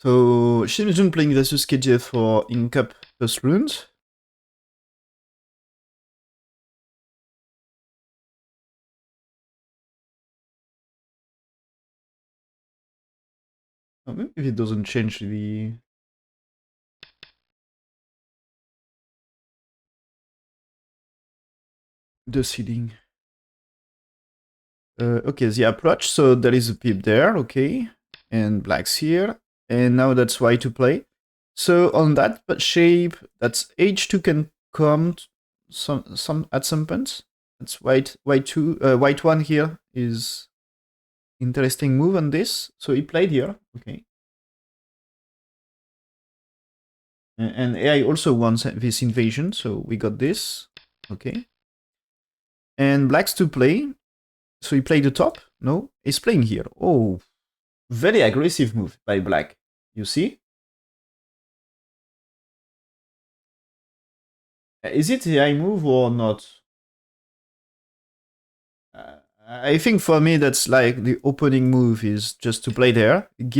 So Shin Minjun playing versus Ke Jie for in cup first round. Oh, maybe if it doesn't change the seeding. Okay, the approach. So there is a pip there, okay, and black's here, and now that's white to play. So on that shape, that's h2 can come some at some points. That's white two, white one here is interesting move on this. So he played here, okay. And AI also wants this invasion, so we got this, okay. And black's to play, so he played the top. No, he's playing here. Oh, very aggressive move by black. You see? Is it the AI move or not? I think for me that's like the opening move is just to play there. It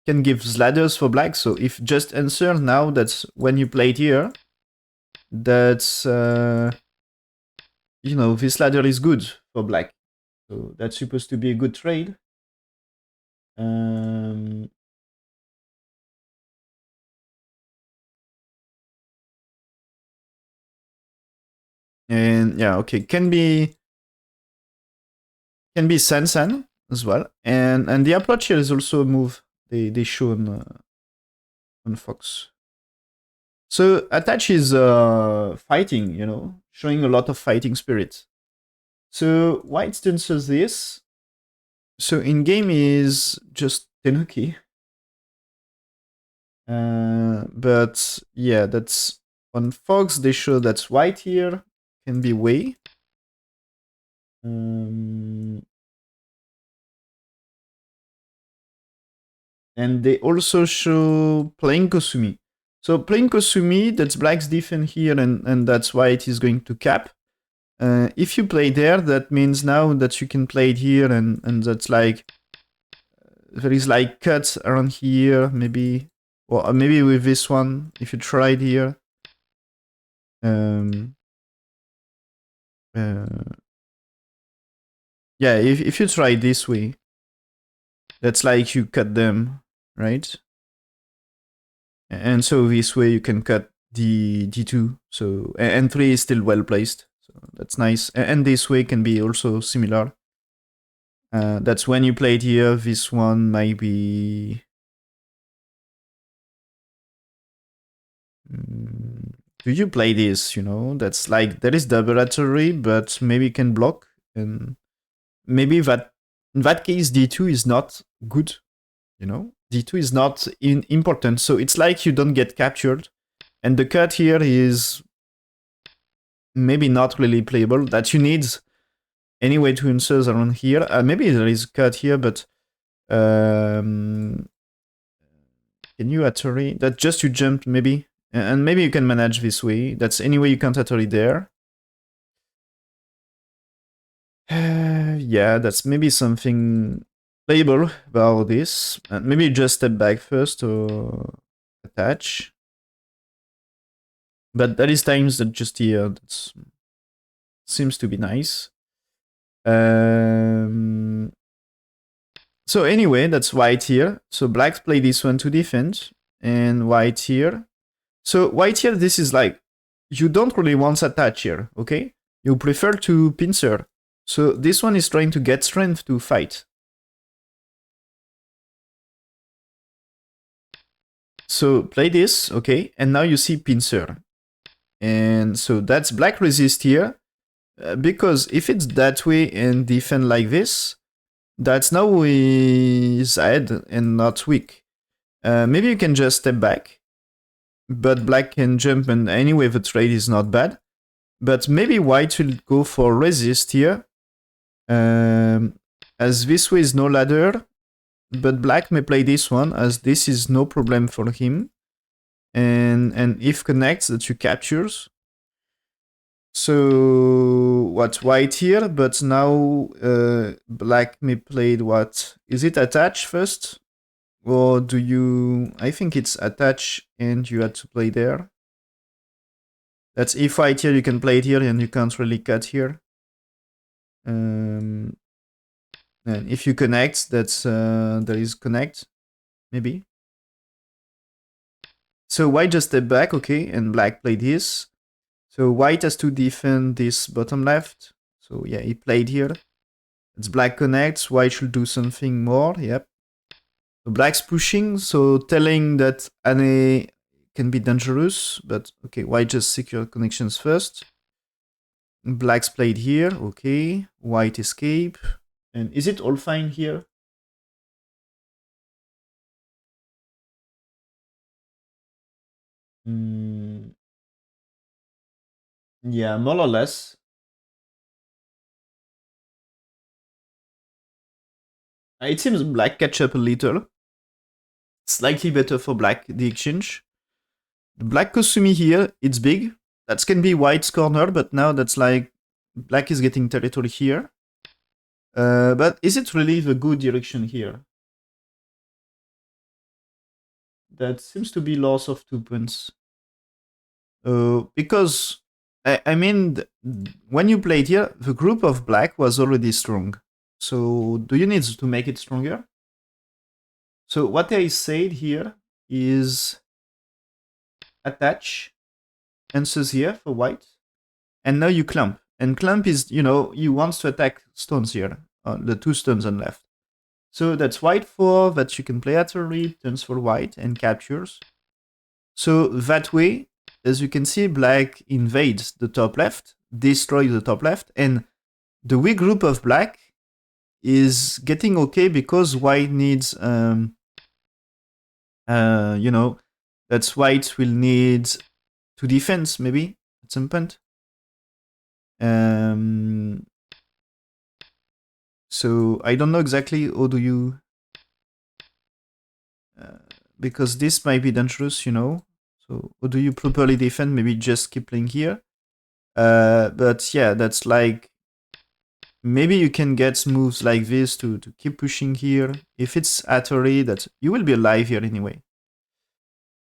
can give ladders for black. So if just answer now, that's when you played here. That's you know, this ladder is good for black. So that's supposed to be a good trade. And yeah, okay, can be Sansan as well. And the approach here is also a move they show on Fox. So attach is fighting, you know, showing a lot of fighting spirit. So white stances this. So in game is just Tenuki. But yeah, that's on Fox. They show that's white here can be Wei. And they also show playing Kosumi. So playing Kosumi, that's black's defense here, and that's white is going to cap. If you play there, that means now that you can play it here, and that's like there is like cuts around here, maybe, or maybe with this one, if you try it here. Yeah, if you try this way, that's like you cut them, right? And so this way you can cut the D2. So and 3 is still well placed. So that's nice. And this way can be also similar. That's when you play it here. This one might be. Do you play this? You know, that's like there is double artillery, but maybe can block, and maybe that in that case D2 is not good. You know, D2 is not important. So it's like you don't get captured, and the cut here is maybe not really playable. That you need anyway to insert around here. Maybe there is a cut here, but can you Atari? That just you jump maybe, and maybe you can manage this way. That's anyway you can't Atari there. Yeah, that's maybe something playable about this. Maybe just step back first or attach. But that is times that just here that seems to be nice. So anyway, that's white here. So blacks play this one to defend, and white here. So white here, this is like, you don't really want to attach here, okay? You prefer to pincer. So this one is trying to get strength to fight. So play this, okay? And now you see pincer. And so that's black resist here. Because if it's that way and defend like this, that's now his head and not weak. Maybe you can just step back, but black can jump, and anyway the trade is not bad. But maybe white will go for resist here, as this way is no ladder, but black may play this one, as this is no problem for him. And if connects, that you captures. So what, white here, but now black may play what? Is it attach first? Or do you... I think it's attach and you had to play there. That's if right here, you can play it here and you can't really cut here. And if you connect, that's there is connect, maybe. So white just step back, okay, and black played this. So white has to defend this bottom left. So yeah, he played here. It's black connects, white should do something more, yep. So black's pushing, so telling that Ane can be dangerous, but okay, white just secure connections first. Black's played here, okay. White escape. And is it all fine here? Yeah, more or less. It seems black catch up a little. Slightly better for black, the exchange. The black Kosumi here, it's big. That can be white's corner, but now that's like black is getting territory here. But is it really the good direction here? That seems to be loss of 2 points. Because, I mean, when you played here, the group of black was already strong. So do you need to make it stronger? So what I said here is attach answers here for white. And now you clump. And clump is, you want to attack stones here. The 2 stones on left. So that's white 4 that you can play at early, turns for white, and captures. So that way, as you can see, black invades the top left, destroys the top left, and the weak group of black is getting okay because white needs, that's white will need to defense maybe at some point. So I don't know exactly how do you, because this might be dangerous, So how do you properly defend? Maybe just keep playing here. But yeah, that's like, maybe you can get moves like this to keep pushing here. If it's Atari, that you will be alive here anyway.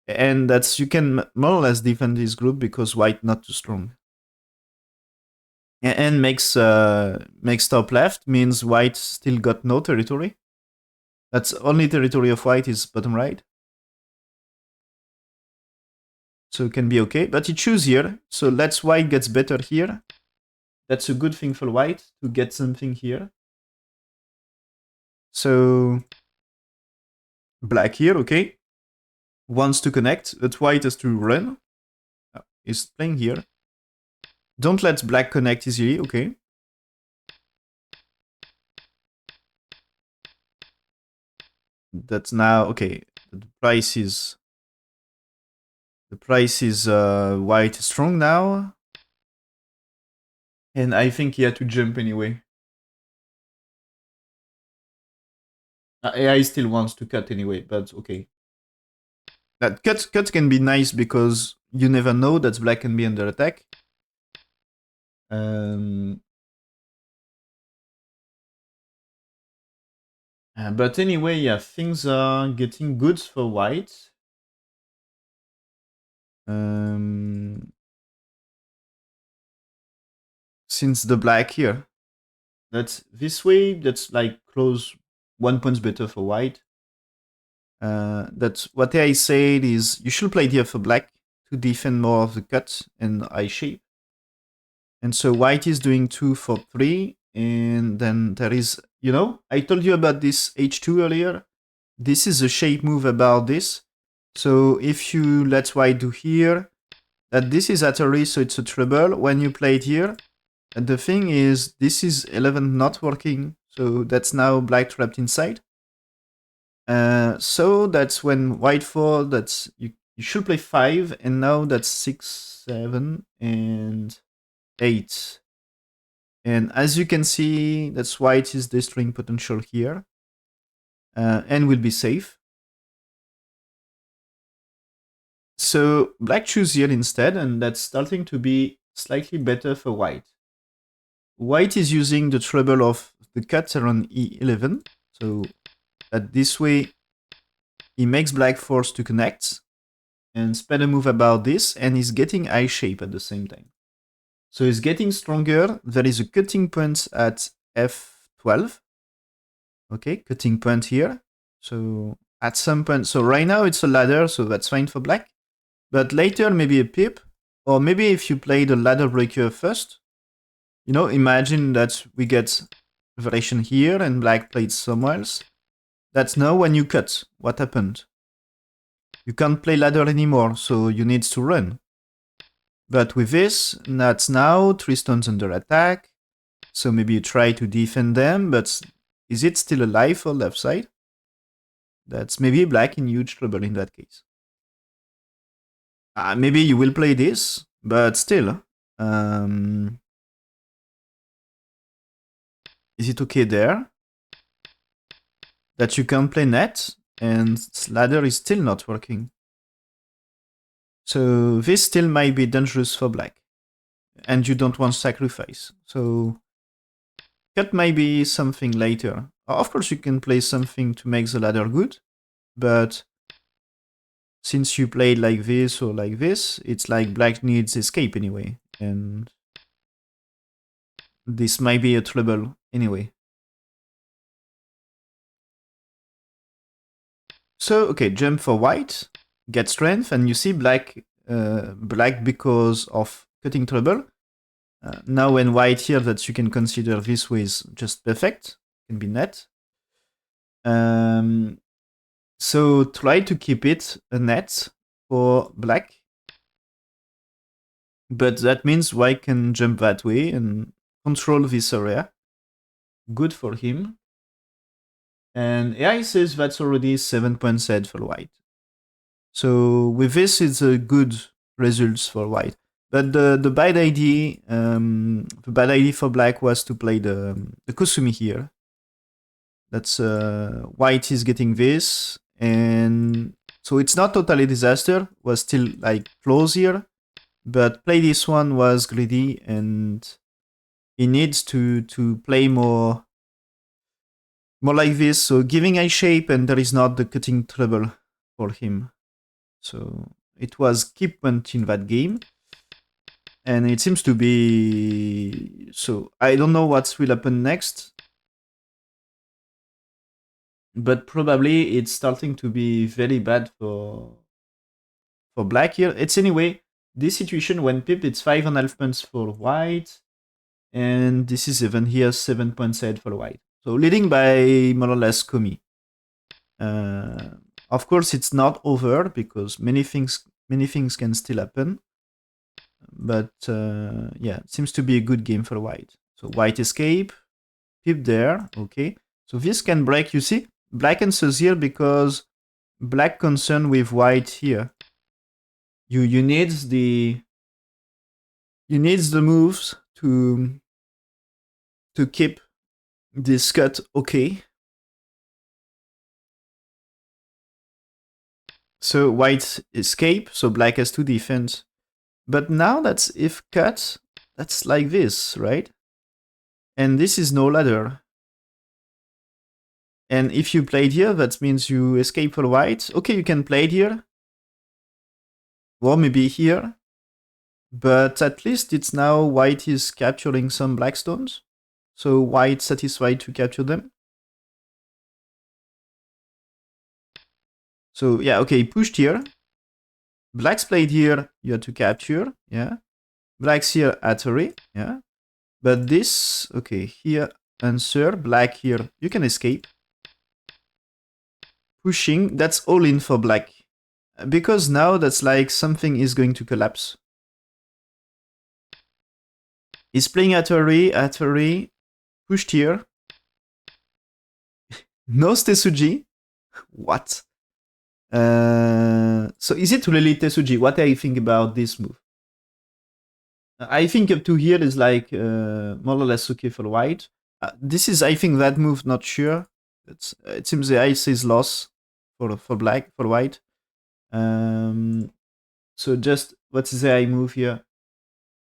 And that's, you can more or less defend this group because white not too strong. And makes top left means white still got no territory. That's only territory of white is bottom right. So it can be okay, but he choose here. So let's white gets better here. That's a good thing for white to get something here. So black here, okay. Wants to connect, but white has to run. He's playing here. Don't let black connect easily, okay. That's now, okay. The price is white strong now. And I think he had to jump anyway. AI still wants to cut anyway, but okay. That cut can be nice because you never know that black can be under attack. But anyway, yeah, things are getting good for white. Since the black here. That's this way, that's like close 1 point better for white. That's what I said is you should play here for black to defend more of the cut and eye shape. And so white is doing 2 for 3. And then there is, I told you about this H2 earlier. This is a shape move about this. So if you let white do here, that this is at a risk, so it's a trouble. When you play it here, and the thing is, this is 11 not working. So that's now black trapped inside. So that's when white 4, that's you should play 5, and now that's 6, 7, and 8. And as you can see, that's white is destroying potential here. And will be safe. So black choose here instead, and that's starting to be slightly better for white. White is using the trouble of the cut around E11, so that this way he makes black force to connect and spend a move about this, and he's getting eye shape at the same time. So he's getting stronger. There is a cutting point at f12. Okay, cutting point here. So at some point, so right now it's a ladder, so that's fine for black. But later, maybe a pip, or maybe if you play the ladder breaker first, imagine that we get variation here and black played somewhere else. That's now when you cut. What happened? You can't play ladder anymore, so you need to run. But with this, that's now 3 stones under attack. So maybe you try to defend them, but is it still alive for left side? That's maybe black in huge trouble in that case. Maybe you will play this, but still. Is it okay there? That you can play net, and ladder is still not working. So this still might be dangerous for black. And you don't want sacrifice. So cut might be something later. Of course you can play something to make the ladder good, but since you played like this or like this, it's like black needs escape anyway. And this might be a trouble anyway. So, okay, jump for white, get strength, and you see black because of cutting trouble. Now when white here, that you can consider this way is just perfect, can be net. So try to keep it a net for black. But that means white can jump that way and control this area. Good for him. And AI says that's already 7 points ahead for white. So with this, it's a good results for white. But the bad idea for black was to play the Kusumi here. That's white is getting this, and so it's not totally disaster. Was still like close here, but play this one was greedy, and he needs to play more like this. So giving a shape, and there is not the cutting trouble for him. So it was keep point in that game. And it seems to be... So I don't know what will happen next. But probably it's starting to be very bad for black here. It's anyway, this situation when pip, it's 5.5 points for white. And this is even here 7 points ahead for white. So leading by more or less Komi. Of course, it's not over because many things can still happen. But yeah, it seems to be a good game for white. So white escape, pip there, okay. So this can break, you see? Black answers here because black concern with white here. You need the moves to keep this cut okay. So white escape, so black has to defend. But now that's if cut, that's like this, right? And this is no ladder. And if you played here, that means you escape for white. Okay, you can play it here. Or maybe here. But at least it's now white is capturing some black stones. So white satisfied to capture them. So yeah, okay, pushed here. Black's played here, you have to capture, yeah. Black's here at array, yeah. But this, okay, here, answer, black here, you can escape. Pushing, that's all in for black. Because now that's like something is going to collapse. He's playing at array, pushed here. No Tetsuji. What? So is it really Tetsuji? What do you think about this move? I think up to here is like more or less okay for white. This is, I think, that move, not sure. It seems the ice is loss for white. So just, what's the I move here?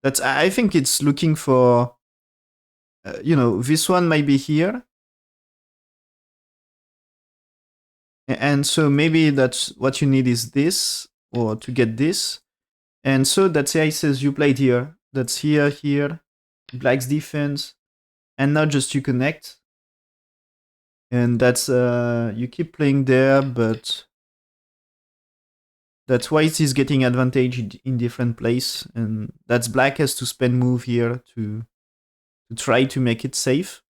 That's, I think it's looking for, this one might be here. And so maybe that's what you need is this, or to get this. And so that's AI says you played here. That's here, here. Black's defense. And now just you connect. And that's, you keep playing there, but that's white is getting advantage in different place. And that's black has to spend move here to try to make it safe.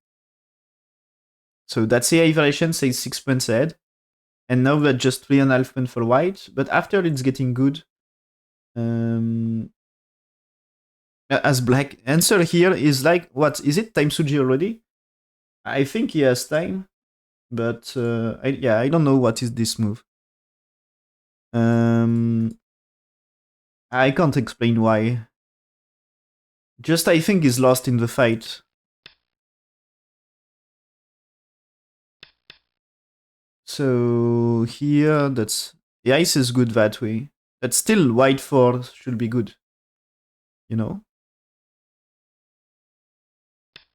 So that's AI variation says 6 points ahead. And now we're just 3.5 points for white. But after it's getting good. As black answer here is like, what is it? Time Suji already? I think he has time, but I don't know what is this move. I can't explain why. Just I think he's lost in the fight. So here, that's the ice is good that way. But still, white 4 should be good. You know?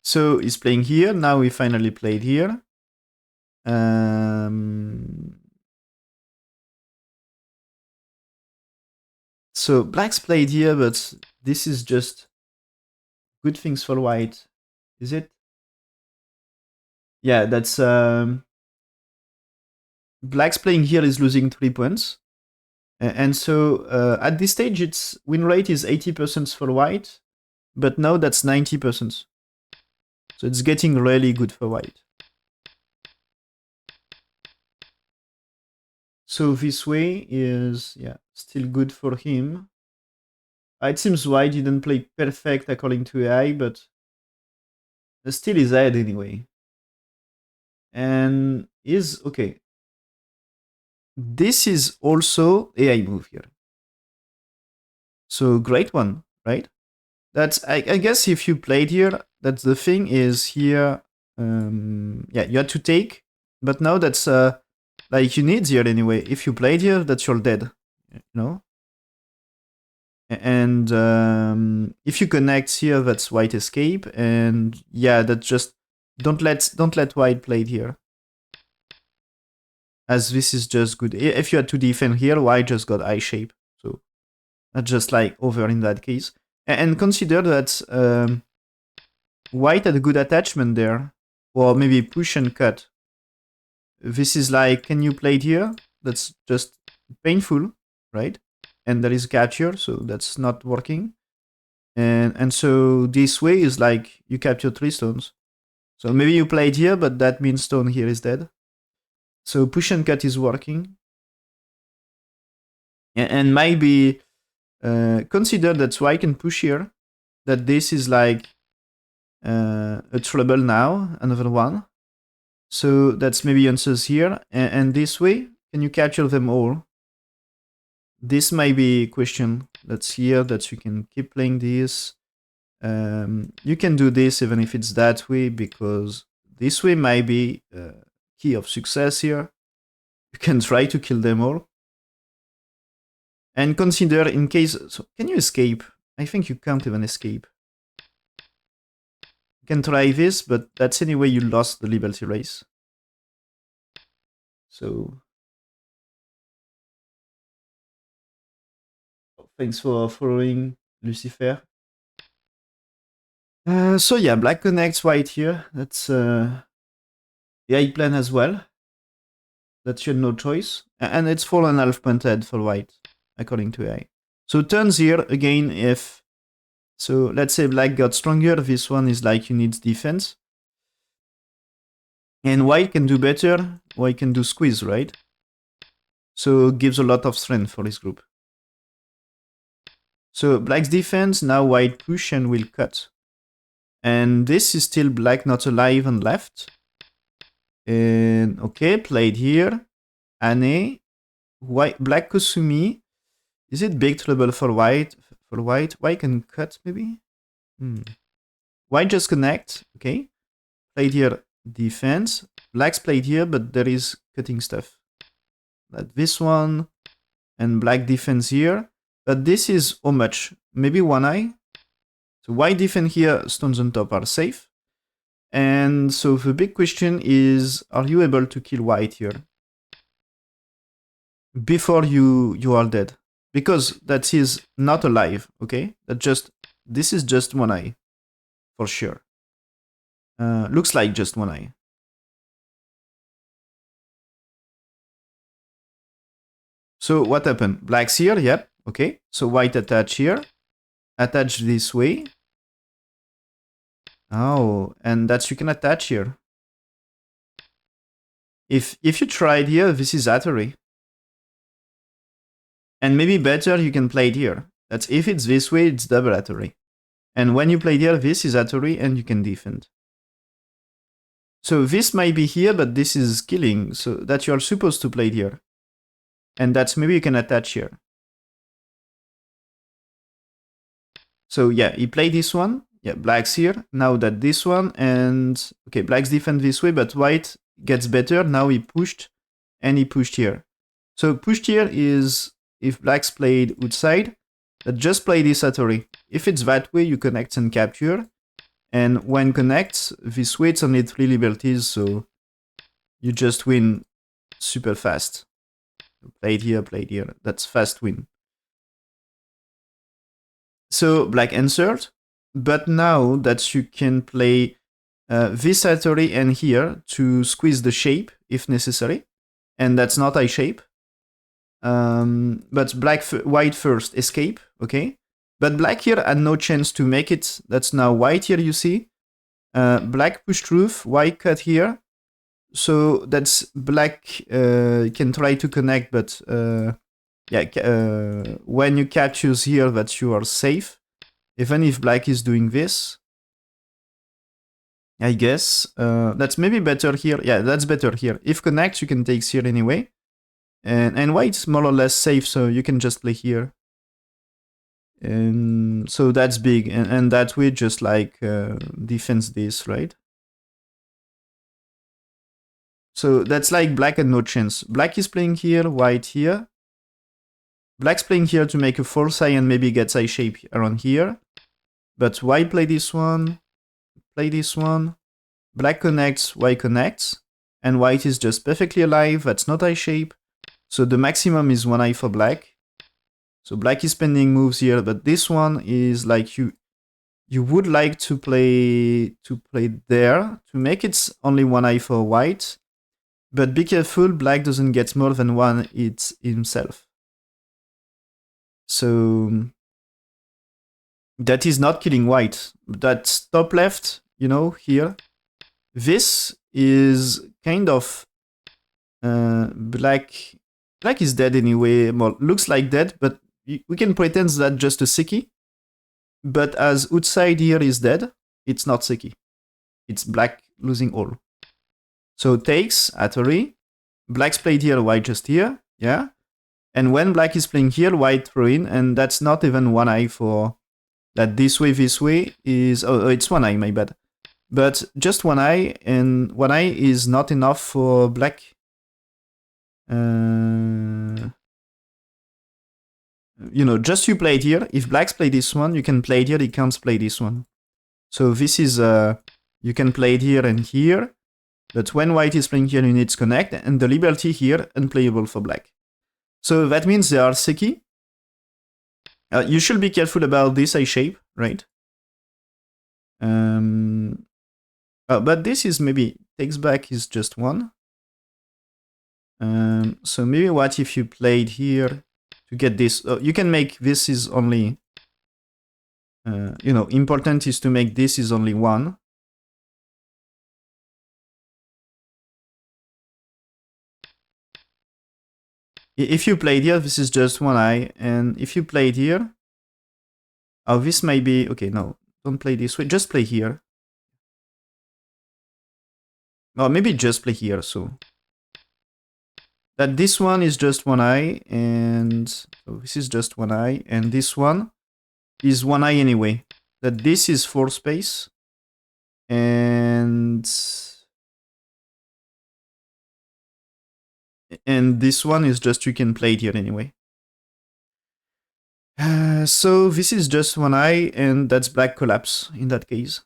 So he's playing here. Now we finally played here. So black's played here, but this is just good things for white. Is it? Yeah, that's black's playing here is losing 3 points. And so at this stage, its win rate is 80% for white, but now that's 90%. So it's getting really good for white. So this way is, yeah, still good for him. It seems white didn't play perfect according to AI, but still is ahead anyway. And is, okay. This is also AI move here. So great one, right? That's, I guess if you played here, that's the thing is here, yeah, you had to take, but now that's like you need here anyway. If you played here, that's you're dead, you know? And if you connect here, that's white escape, and yeah, that just don't let white play it here, as this is just good. If you had to defend here, white just got eye shape, so that's just like over in that case. And consider that white had a good attachment there, or maybe push and cut. This is like, can you play it here? That's just painful, right? And there is capture, so that's not working. And so this way is like you capture 3 stones. So maybe you played here, but that means stone here is dead. So push and cut is working. And maybe consider that so I can push here, that this is like a trouble now, another one. So that's maybe answers here. And this way, can you capture them all? This might be a question that's here, that you can keep playing this. You can do this even if it's that way, because this way might be key of success here. You can try to kill them all. And consider in case, so can you escape? I think you can't even escape. You can try this, but that's anyway you lost the Liberty race. So thanks for following, Lucifer. So yeah, black connects white here. That's the AI plan as well. That's your no choice. And it's 4.5 point ahead for white, according to AI. So turns here, again, if... So let's say black got stronger. This one is like you need defense. And white can do better. White can do squeeze, right? So gives a lot of strength for this group. So black's defense, now white push and will cut. And this is still black not alive and left. And okay, played here. Ane. White, black Kusumi. Is it big trouble for white? For white? White can cut maybe? White just connect. Okay. Played here defense. Black's played here, but there is cutting stuff. Like this one. And black defense here. But this is how much? Maybe one eye? So white defense here, stones on top are safe. And so the big question is, are you able to kill white here? before you are dead, because that is not alive. Okay, this is just one eye for sure. Looks like just one eye. So what happened? Black's here, yep. Okay, so white attach here, attach this way. Oh, and that you can attach here. If you tried here, this is Atari. And maybe better you can play it here. That's if it's this way, it's double Atari. And when you play here, this is Atari and you can defend. So this might be here, but this is killing, so that you're supposed to play it here. And that's maybe you can attach here. So yeah, he played this one. Yeah, black's here. Now that this one, and okay, black's defend this way, but white gets better. Now he pushed, and he pushed here. So pushed here is if black's played outside, that just play this Atari. If it's that way, you connect and capture. And when connects, this way it's only 3 liberties, so you just win super fast. Played here, that's fast win. So black answered, but now that you can play this Atari and here to squeeze the shape if necessary, and that's not I shape. But white first escape, okay? But black here had no chance to make it. That's now white here, you see. Black pushed roof, white cut here. So that's black can try to connect, but yeah, when you captures here that you are safe, even if black is doing this, I guess. That's maybe better here. Yeah, that's better here. If connects, you can take here anyway. And white's more or less safe, so you can just play here. And so that's big, and that way just like defends this, right? So that's like black and no chance. Black is playing here, white here. Black's playing here to make a false eye and maybe gets eye shape around here. But white play this one, play this one. Black connects, white connects. And white is just perfectly alive, that's not eye shape. So the maximum is 1 eye for black. So black is spending moves here, but this one is like you would like to play there to make it only 1 eye for white. But be careful, black doesn't get more than 1 hit himself. So that is not killing white. That top left, you know, here. This is kind of black. Black is dead anyway. Well, looks like dead, but we can pretend that just a Seki. But as outside here is dead, it's not Seki. It's black losing all. So takes Atari. Black's played here, white just here. Yeah. And when black is playing here, white throw in, and that's not even 1 eye for that. This way is it's 1 eye, my bad. But just 1 eye, and 1 eye is not enough for black. You know, just you play it here. If black's play this one, you can play it here. He can't play this one. So this is you can play it here and here. But when white is playing here, you need to connect, and the liberty here unplayable for black. So that means they are Seki. You should be careful about this eye shape, right? But this is maybe takes back is just 1. So maybe what if you played here to get this? You can make this is only, you know, important is to make this is only 1. If you played here, this is just 1 eye, and if you played here, oh, this might be, okay, no, don't play this way, just play here. Or maybe just play here, so that this one is just 1 eye, and so this is just 1 eye, and this one is 1 eye anyway. That this is 4 space, and this one is just you can play it here anyway. So this is just 1 eye, and that's black collapse in that case.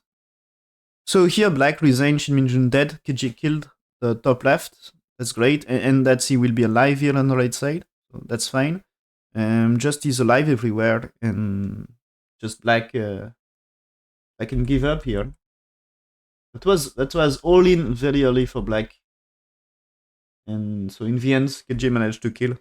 So here black resigned, Shin Minjun dead, Ke Jie killed the top left. That's great, and that's he will be alive here on the right side. So that's fine. Just he's alive everywhere, and just I can give up here. That was all in very early for black, and so in the end, Ke Jie managed to kill.